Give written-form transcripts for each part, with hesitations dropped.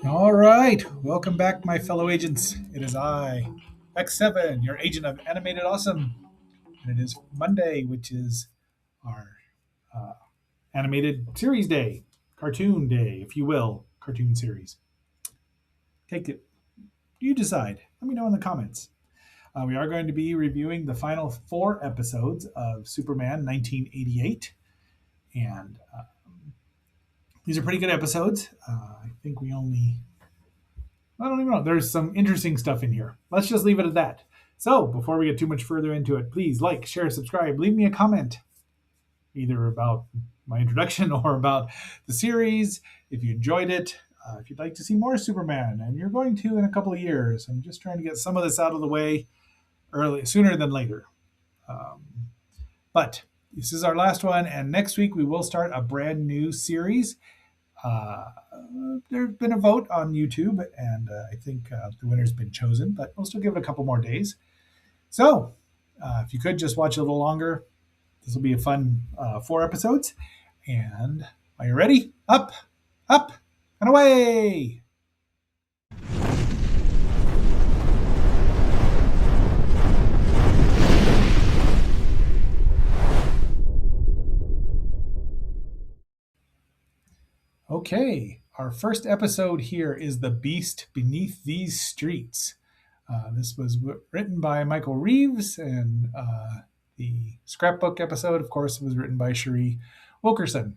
All right, welcome back, my fellow agents. It is I, X7, your agent of Animated Awesome, and it is Monday, which is our uh, animated series day, cartoon day, if you will, cartoon series. Take it, you decide. Let me know in the comments. We are going to be reviewing the final four episodes of Superman 1988, and these are pretty good episodes. I think I don't even know. There's some interesting stuff in here. Let's just leave it at that. So, before we get too much further into it, please like, share, subscribe, leave me a comment, either about my introduction or about the series. If you enjoyed it, if you'd like to see more Superman, and you're going to in a couple of years, I'm just trying to get some of this out of the way sooner than later. Um, but this is our last one, and next week we will start a brand new series. Uh, there's been a vote on YouTube, and I think the winner's been chosen, but we'll still give it a couple more days. So, if you could just watch a little longer, this will be a fun four episodes. And are you ready? Up, up, and away! Okay, our first episode here is The Beast Beneath These Streets. This was written by Michael Reeves, and the scrapbook episode, of course, was written by Cherie Wilkerson.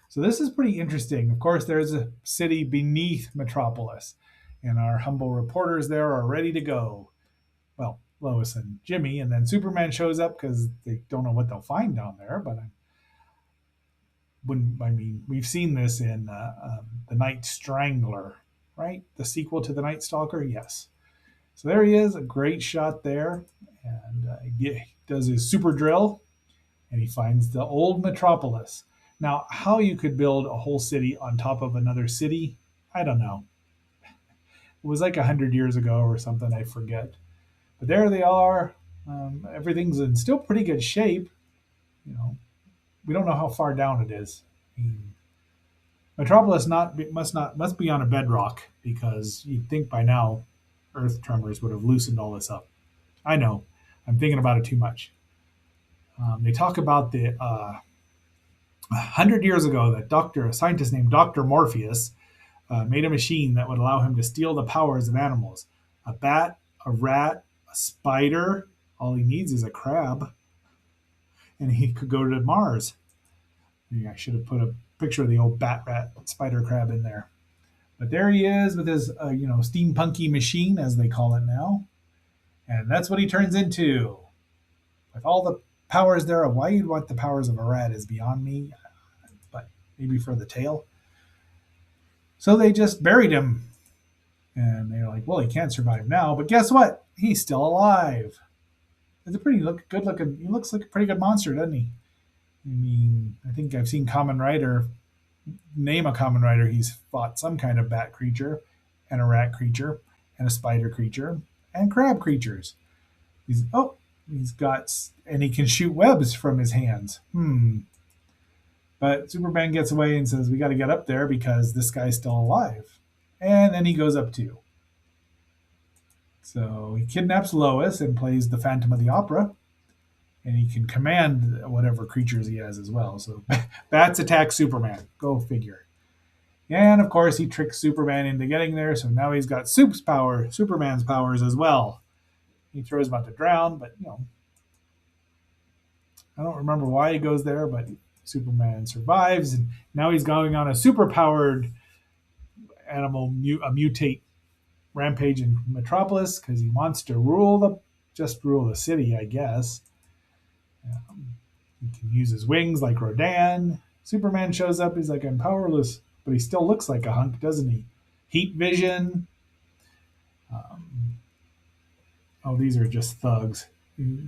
So this is pretty interesting. Of course, there's a city beneath Metropolis, and our humble reporters there are ready to go. Well, Lois and Jimmy, and then Superman shows up because they don't know what they'll find down there. But we've seen this in the Night Strangler, right? The sequel to the Night Stalker. Yes. So there he is, a great shot there, and he does his super drill, and he finds the old metropolis. Now, how you could build a whole city on top of another city, I don't know. It was like 100 years ago or something, I forget. But there they are. Everything's in still pretty good shape. You know, we don't know how far down it is. I mean, Metropolis must be on a bedrock because you'd think by now Earth tremors would have loosened all this up. I know, I'm thinking about it too much. They talk about the 100 years ago that a scientist named Dr. Morpheus, made a machine that would allow him to steal the powers of animals. A bat, a rat, a spider. All he needs is a crab, and he could go to Mars. Maybe I should have put a picture of the old bat, rat, spider, crab in there. But there he is with his, steampunky machine, as they call it now, and that's what he turns into. With all the powers there, why you'd want the powers of a rat is beyond me, but maybe for the tail. So they just buried him. And they're like, well, he can't survive now, but guess what? He's still alive. It's a good looking. He looks like a pretty good monster, doesn't he? I mean, I think I've seen Common Rider name a Common Rider. He's fought some kind of bat creature, and a rat creature, and a spider creature, and crab creatures. He's got, and he can shoot webs from his hands. But Superman gets away and says, we got to get up there because this guy's still alive. And then he goes up too. So he kidnaps Lois and plays the Phantom of the Opera. And he can command whatever creatures he has as well. So bats attack Superman. Go figure. And of course, he tricks Superman into getting there. So now he's got Superman's powers as well. He throws him out to drown, but I don't remember why he goes there, but Superman survives. And now he's going on a superpowered a mutate rampage in Metropolis because he wants to rule the city, I guess. He can use his wings like Rodan. Superman shows up. He's like, I'm powerless, but he still looks like a hunk, doesn't he? Heat vision. These are just thugs.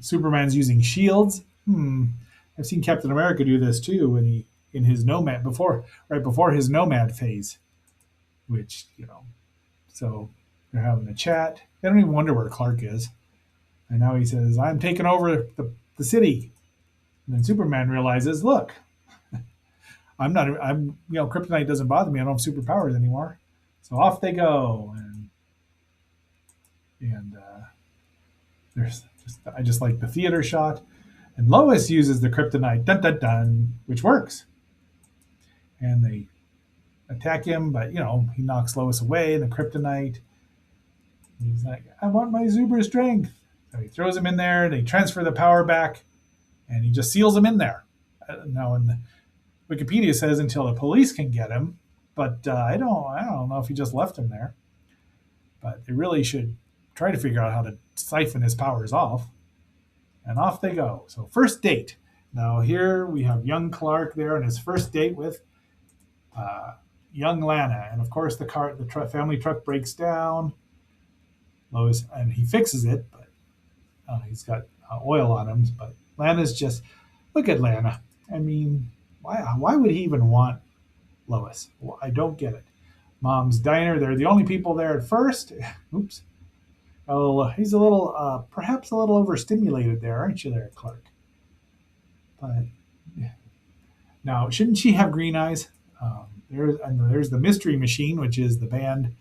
Superman's using shields. I've seen Captain America do this too when he in his right before his nomad phase, which So they're having a chat. They don't even wonder where Clark is. And now he says, I'm taking over the city. And then Superman realizes, look, kryptonite doesn't bother me. I don't have superpowers anymore. So off they go, and there's I just like the theater shot. And Lois uses the kryptonite, dun dun dun, which works. And they attack him, but he knocks Lois away. The kryptonite. He's like, I want my Zuber strength. So he throws him in there. They transfer the power back, and he just seals him in there. Now, in the Wikipedia says until the police can get him, but I don't know if he just left him there. But they really should try to figure out how to siphon his powers off. And off they go. So first date. Now here we have young Clark there on his first date with young Lana, and of course the family truck breaks down. Lois and he fixes it, but he's got oil on him. But Lana's just look at Lana. I mean, why would he even want Lois? Well, I don't get it. Mom's diner. They're the only people there at first. Oops. Oh, he's a little, perhaps a little overstimulated there, aren't you, there, Clark? But yeah. Now, shouldn't she have green eyes? There's the Mystery Machine, which is the band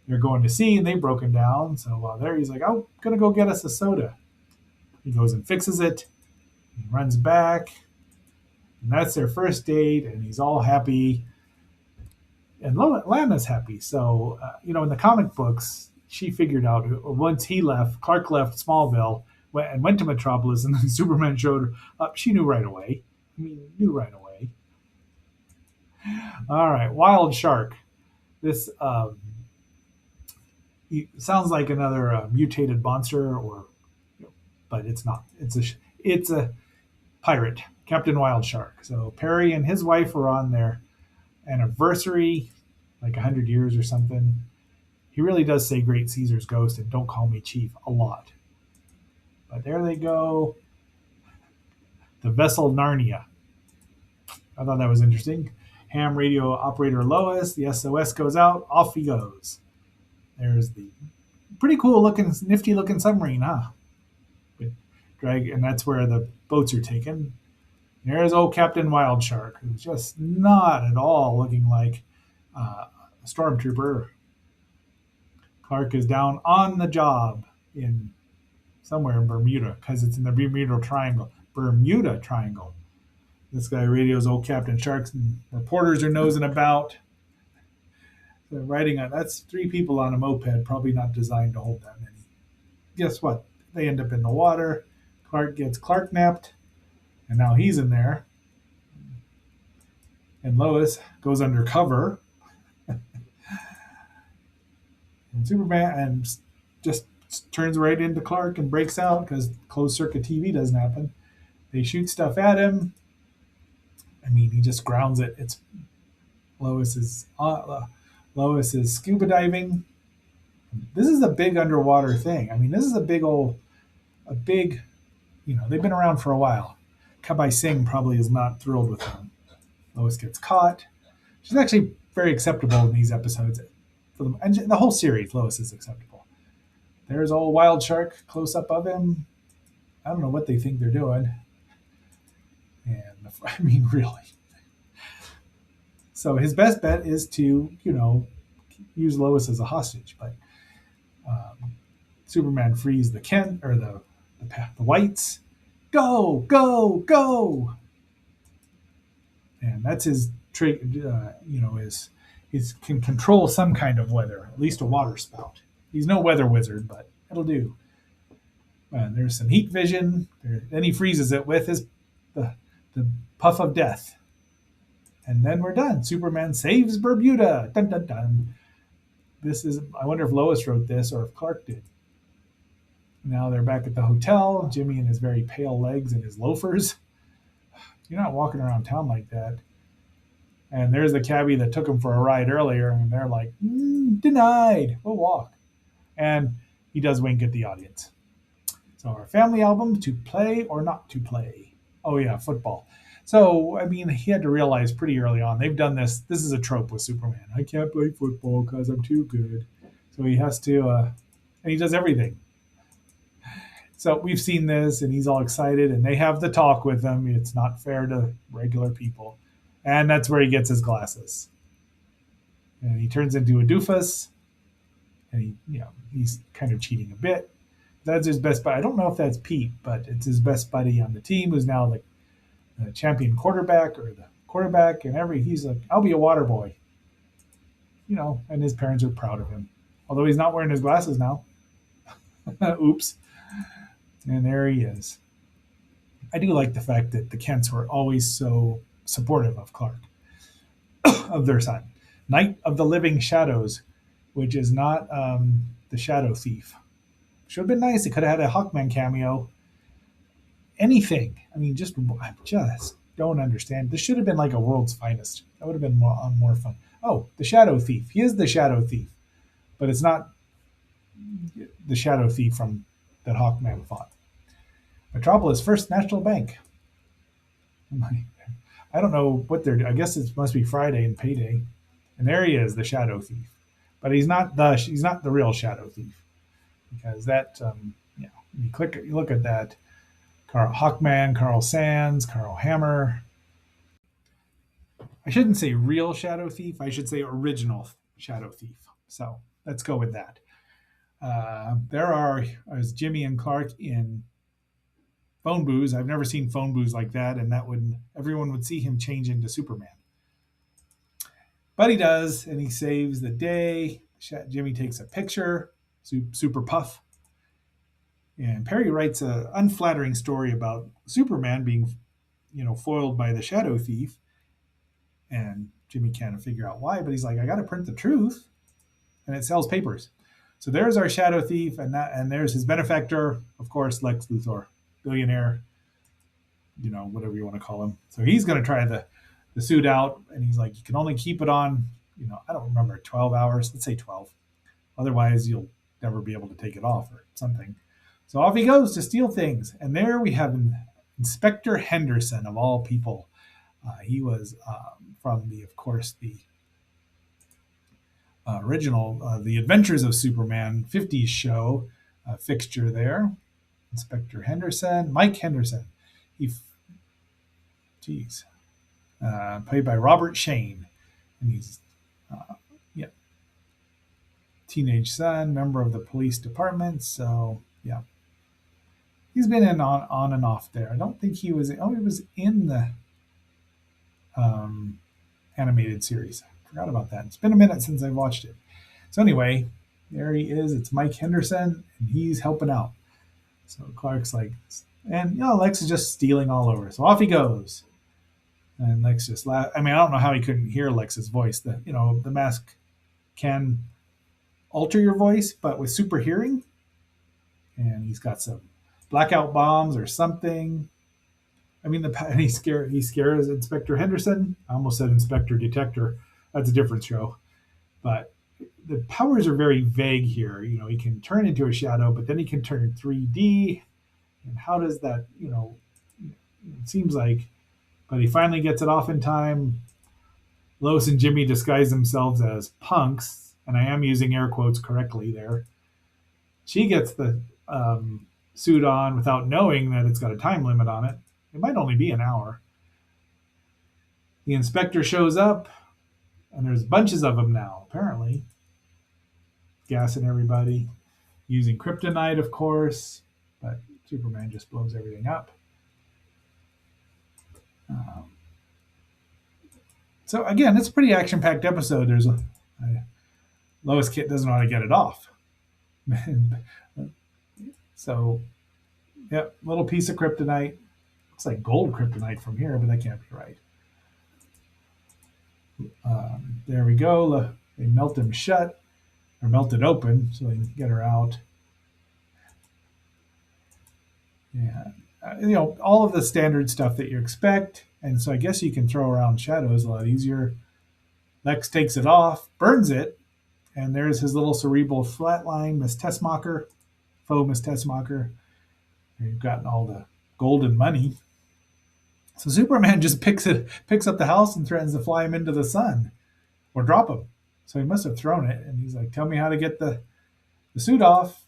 they're going to see, and they've broken down. So while there, he's like, "I'm gonna go get us a soda." He goes and fixes it. He runs back, and that's their first date, and he's all happy. And Lana's happy. So in the comic books, she figured out once Clark left Smallville and went to Metropolis, and then Superman showed up. She knew right away. I mean, knew right away. All right, Wild Shark. This sounds like another mutated monster, but it's not. It's a pirate, Captain Wild Shark. So Perry and his wife were on their anniversary, like 100 years or something. He really does say "Great Caesar's Ghost" and "Don't call me Chief" a lot. But there they go. The vessel Narnia. I thought that was interesting. Ham radio operator Lois. The SOS goes out. Off he goes. There's the pretty cool looking, nifty looking submarine, huh? And that's where the boats are taken. There's old Captain Wild Shark, who's just not at all looking like a stormtrooper. Clark is down on the job in somewhere in Bermuda because it's in the Bermuda Triangle. Bermuda Triangle. This guy radios old Captain Sharks, and reporters are nosing about. They're riding on. That's 3 people on a moped, probably not designed to hold that many. Guess what? They end up in the water. Clark gets Clark napped, and now he's in there. And Lois goes undercover. And Superman and just turns right into Clark and breaks out because closed circuit TV doesn't happen. They shoot stuff at him. I mean, he just grounds it. It's Lois is scuba diving. This is a big underwater thing. I mean, this is a big. They've been around for a while. Kabbai Singh probably is not thrilled with them. Lois gets caught. She's actually very acceptable in these episodes. And the whole series, Lois is acceptable. There's old Wild Shark close up of him. I don't know what they think they're doing. And I mean, really. So his best bet is to, use Lois as a hostage. But Superman frees the Kent or the Whites. Go, go, go! And that's his trick. Is can control some kind of weather, at least a water spout. He's no weather wizard, but it'll do. And there's some heat vision. Then he freezes it with the puff of death. And then we're done. Superman saves Bermuda. Dun dun dun. I wonder if Lois wrote this or if Clark did. Now they're back at the hotel. Jimmy and his very pale legs and his loafers. You're not walking around town like that. And there's the cabbie that took him for a ride earlier, and they're like, denied. We'll walk. And he does wink at the audience. So our family album, to play or not to play. Oh, yeah, football. So, I mean, he had to realize pretty early on, they've done this. This is a trope with Superman. I can't play football because I'm too good. So he has to, and he does everything. So we've seen this, and he's all excited, and they have the talk with him. It's not fair to regular people. And that's where he gets his glasses. and he turns into a doofus, and he's kind of cheating a bit. That's his best buddy. I don't know if that's Pete, but it's his best buddy on the team, who's now the champion quarterback or the quarterback, and he's like, I'll be a water boy, and his parents are proud of him. Although he's not wearing his glasses now. Oops. And there he is. I do like the fact that the Kents were always so supportive of Clark, of their son. Knight of the Living Shadows, which is not the Shadow Thief. Should have been nice. It could have had a Hawkman cameo. Anything. I mean, I just don't understand. This should have been like a World's Finest. That would have been more fun. Oh, the Shadow Thief. He is the Shadow Thief, but it's not the Shadow Thief that Hawkman fought. Metropolis First National Bank. I don't know what they're. I guess it must be Friday and payday, and there he is, the Shadow Thief. But he's not the real Shadow Thief, because that you look at that. Carl Hawkman, Carl Sands, Carl Hammer. I shouldn't say real Shadow Thief. I should say original Shadow Thief. So let's go with that. There's Jimmy and Clark in phone booze. I've never seen phone booze like that, and everyone would see him change into Superman. But he does, and he saves the day. Jimmy takes a picture, super puff. And Perry writes an unflattering story about Superman being, foiled by the Shadow Thief. And Jimmy can't figure out why, but he's like, I got to print the truth. And it sells papers. So there's our Shadow Thief, and there's his benefactor, of course, Lex Luthor, billionaire, whatever you want to call him. So he's going to try the suit out, and he's like, you can only keep it on, I don't remember, 12 hours. Let's say 12. Otherwise, you'll never be able to take it off or something. So off he goes to steal things. And there we have Inspector Henderson, of all people. He was from the original The Adventures of Superman 50s show fixture there. Inspector Henderson, Mike Henderson. Played by Robert Shane. And he's, teenage son, member of the police department. So, yeah. He's been on and off there. I don't think he was in the animated series. I forgot about that. It's been a minute since I watched it. So anyway, there he is. It's Mike Henderson, and he's helping out. So Clark's like, and Lex is just stealing all over. So off he goes. And Lex just laugh. I mean, I don't know how he couldn't hear Lex's voice. The mask can alter your voice, but with super hearing. And he's got some blackout bombs or something. I mean, he scares Inspector Henderson. I almost said Inspector Detector. That's a different show. But the powers are very vague here. He can turn into a shadow, but then he can turn 3D. And how does that, it seems like, but he finally gets it off in time. Lois and Jimmy disguise themselves as punks, and I am using air quotes correctly there. She gets the suit on without knowing that it's got a time limit on it. It might only be an hour. The inspector shows up, and there's bunches of them now, apparently. Gassing everybody. Using kryptonite, of course, but Superman just blows everything up. So again, it's a pretty action-packed episode. There's Lois Kit doesn't know how to get it off. So, yep, little piece of kryptonite. Looks like gold kryptonite from here, but that can't be right. There we go. They melt him shut, or melt it open, so they can get her out. Yeah, all of the standard stuff that you expect. And so I guess you can throw around shadows a lot easier. Lex takes it off, burns it, and there's his little cerebral flatline, Miss Tessmacher, faux Miss Tessmacher. You've gotten all the golden money. So Superman just picks up the house and threatens to fly him into the sun or drop him. So he must have thrown it, and he's like, tell me how to get the suit off.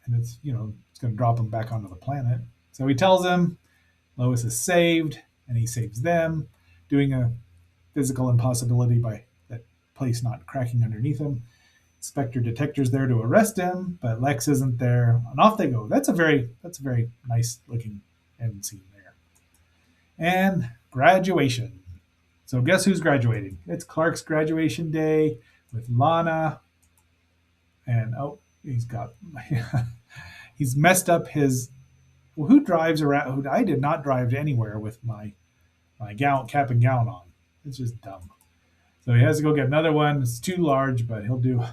And it's going to drop him back onto the planet. So he tells him Lois is saved, and he saves them, doing a physical impossibility by that place not cracking underneath him. Spectre detector's there to arrest him, but Lex isn't there, and off they go. That's a very nice looking end scene there. And graduation. So guess who's graduating? It's Clark's graduation day with Lana. And he's messed up his. Well, who drives around? I did not drive anywhere with my cap and gown on. It's just dumb. So he has to go get another one. It's too large, but he'll do.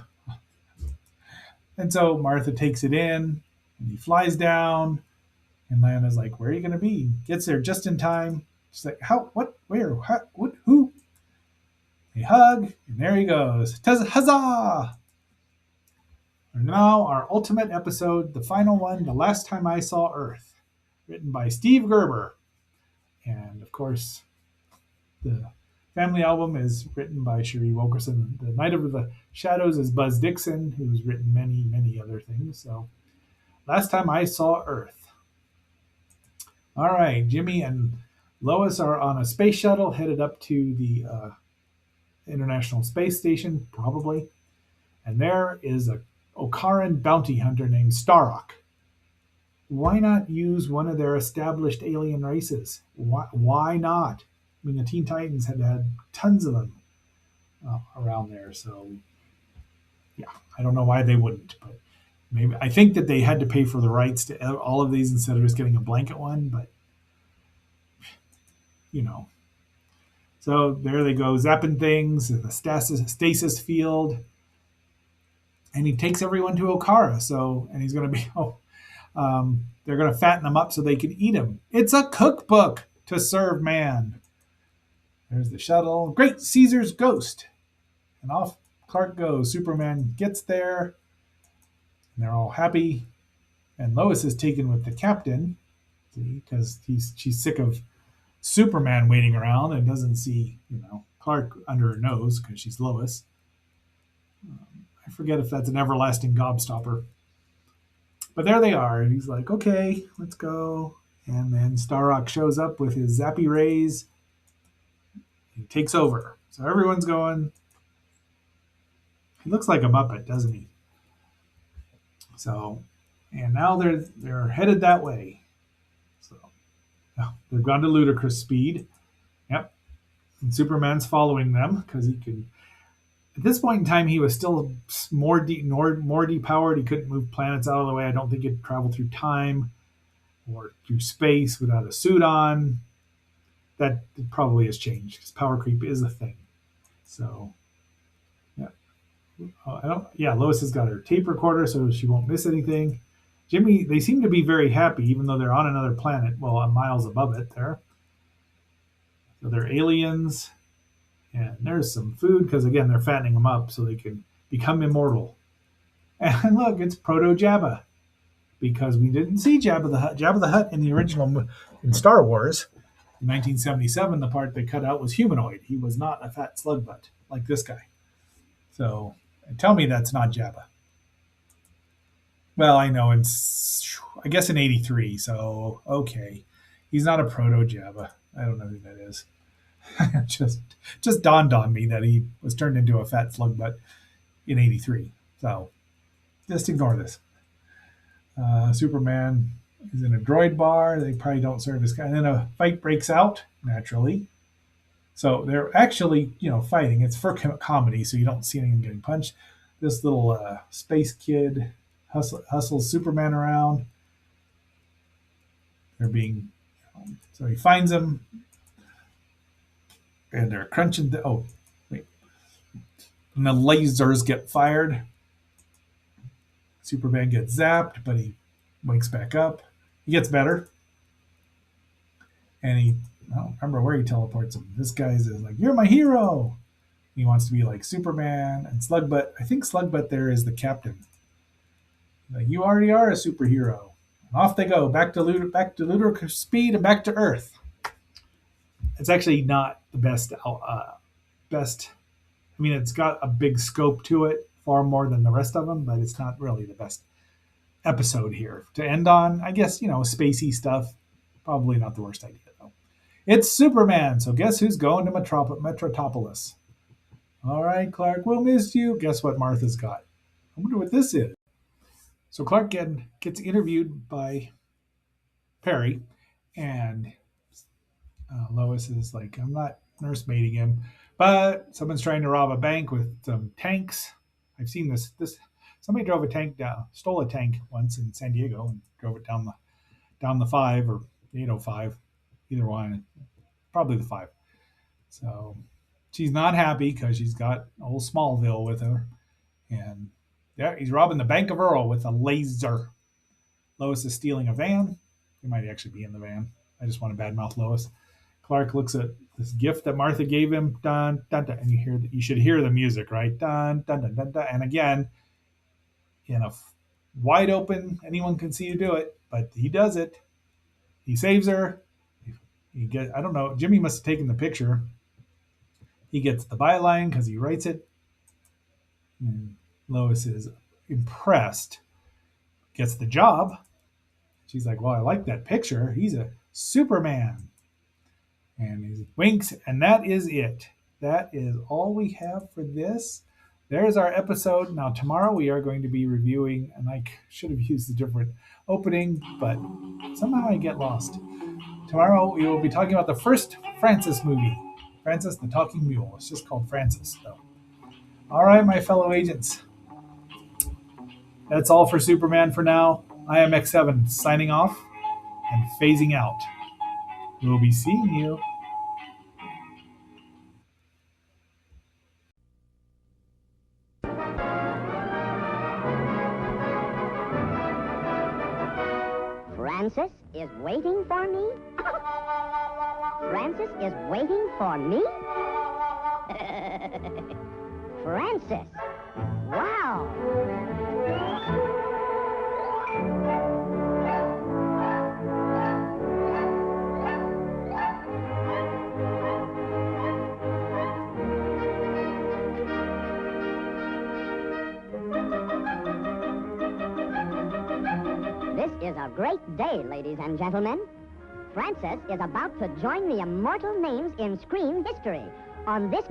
And so Martha takes it in, and he flies down. And Lana's like, "Where are you going to be?" Gets there just in time. She's like, "How? What? Where? What? Who?" They hug, and there he goes. Huzzah! And now our ultimate episode, the final one, The Last Time I Saw Earth, written by Steve Gerber. And of course, the family album is written by Sheree Wilkerson. The Night of the Shadows is Buzz Dixon, who's written many, many other things. So, Last Time I Saw Earth. All right, Jimmy and Lois are on a space shuttle headed up to the International Space Station, probably. And there is a Okaran bounty hunter named Starrock. Why not use one of their established alien races? Why not? I mean, the Teen Titans had tons of them around there, so yeah, I don't know why they wouldn't, but maybe I think that they had to pay for the rights to all of these instead of just getting a blanket one, but you know. So there they go, zapping things, the stasis field, and he takes everyone to Okara. So, and he's going to be they're going to fatten them up so they can eat him. It's a cookbook to serve man. There's the shuttle. Great Caesar's ghost. And off Clark goes. Superman gets there. And they're all happy. And Lois is taken with the captain. Because she's sick of Superman waiting around and doesn't see, Clark under her nose because she's Lois. I forget if that's an everlasting gobstopper. But there they are. He's like, okay, let's go. And then Starrock shows up with his zappy rays. He takes over. So everyone's going. He looks like a Muppet, doesn't he? So, and now they're headed that way. So, they've gone to ludicrous speed. Yep. And Superman's following them because he can. At this point in time, he was still more depowered. He couldn't move planets out of the way. I don't think he'd travel through time or through space without a suit on. That probably has changed because power creep is a thing. So, yeah. Lois has got her tape recorder so she won't miss anything. Jimmy, they seem to be very happy even though they're on another planet, well, miles above it there. So they're aliens. And there's some food because, again, they're fattening them up so they can become immortal. And look, it's Proto-Jabba because we didn't see Jabba the Hutt. Jabba the Hutt in the original in Star Wars in 1977, the part they cut out was humanoid. He was not a fat slug butt like this guy. So tell me that's not Jabba. Well, I know, I guess in 83, so okay. He's not a Proto-Jabba. I don't know who that is. just dawned on me that he was turned into a fat slug butt in 83. So just ignore this. Superman is in a droid bar. They probably don't serve this guy. And then a fight breaks out, naturally. So they're actually, fighting. It's for comedy, so you don't see anyone getting punched. This little space kid hustles Superman around. They're being, so he finds him. And they're crunching. Wait. And the lasers get fired. Superman gets zapped, but he wakes back up. He gets better. And I don't remember where he teleports him. This guy's like, "You're my hero." He wants to be like Superman and Slugbutt. I think Slugbutt there is the captain. Like, you already are a superhero. And off they go, back to ludicrous speed and back to Earth. It's actually not the best. I mean, it's got a big scope to it, far more than the rest of them, but it's not really the best episode here to end on. I guess, spacey stuff. Probably not the worst idea, though. It's Superman, so guess who's going to Metropolis? All right, Clark, we'll miss you. Guess what Martha's got? I wonder what this is. So Clark gets interviewed by Perry, and Lois is like, I'm not nursemaiding him, but someone's trying to rob a bank with some tanks. I've seen this. Somebody drove a tank down, stole a tank once in San Diego, and drove it down the 5 or 805, either one, probably the 5. So she's not happy because she's got old Smallville with her, and yeah, he's robbing the Bank of Earl with a laser. Lois is stealing a van. He might actually be in the van. I just want to badmouth Lois. Clark looks at this gift that Martha gave him, dun dun dun, and you should hear the music, right? Dun dun dun dun dun, and again, in a wide open, anyone can see you do it, but he does it. He saves her. I don't know. Jimmy must have taken the picture. He gets the byline because he writes it. And Lois is impressed. Gets the job. She's like, "Well, I like that picture. He's a Superman." And he winks, and that is it. That is all we have for this. There's our episode. Now, tomorrow we are going to be reviewing, and I should have used a different opening, but somehow I get lost. Tomorrow we will be talking about the first Francis movie, Francis the Talking Mule. It's just called Francis, though. All right, my fellow agents. That's all for Superman for now. I am X7 signing off and phasing out. We'll be seeing you. Francis is waiting for me? Francis is waiting for me? Francis! Wow! This is a great day, ladies and gentlemen. Francis is about to join the immortal names in screen history on this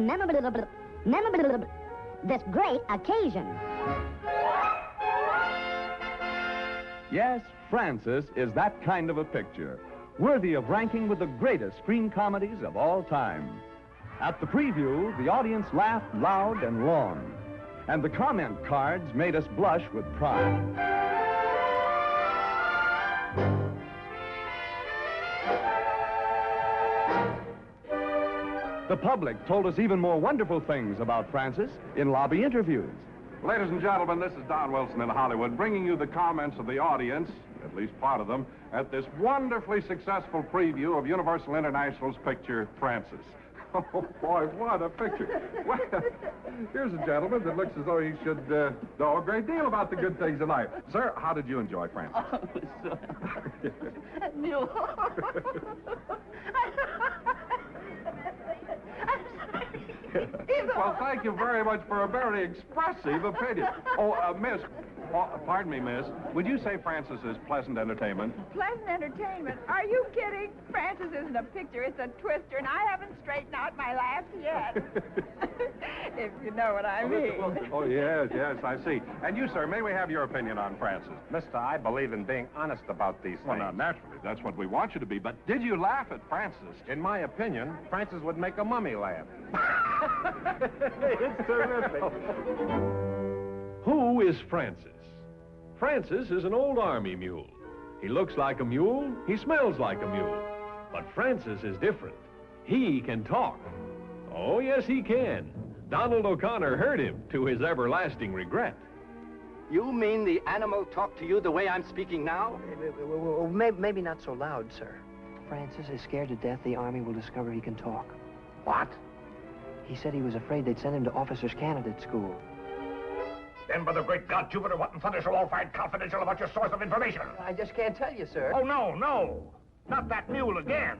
this great occasion. Yes, Francis is that kind of a picture, worthy of ranking with the greatest screen comedies of all time. At the preview, the audience laughed loud and long, and the comment cards made us blush with pride. The public told us even more wonderful things about Francis in lobby interviews. Ladies and gentlemen, this is Don Wilson in Hollywood, bringing you the comments of the audience, at least part of them, at this wonderfully successful preview of Universal International's picture, Francis. Oh, boy, what a picture. Well, here's a gentleman that looks as though he should know a great deal about the good things in life. Sir, how did you enjoy Francis? Oh, it was so... Mule. Well, thank you very much for a very expressive opinion. Oh, miss, pardon me, miss. Would you say Francis is pleasant entertainment? Pleasant entertainment? Are you kidding? Francis isn't a picture, it's a twister, and I haven't straightened out my laughs yet. If you know what I mean. Oh, yes, I see. And you, sir, may we have your opinion on Francis? Mister, I believe in being honest about these Well, things. now, naturally, that's what we want you to be. But did you laugh at Francis? In my opinion, Francis would make a mummy laugh. It's terrific. Who is Francis? Francis is an old army mule. He looks like a mule, he smells like a mule. But Francis is different. He can talk. Oh, yes, he can. Donald O'Connor heard him, to his everlasting regret. You mean the animal talked to you the way I'm speaking now? Maybe not so loud, sir. Francis is scared to death the Army will discover he can talk. What? He said he was afraid they'd send him to officers' candidate school. Then, by the great God, Jupiter, what in thunder shall all find confidential about your source of information? I just can't tell you, sir. Oh, no. Not that mule again.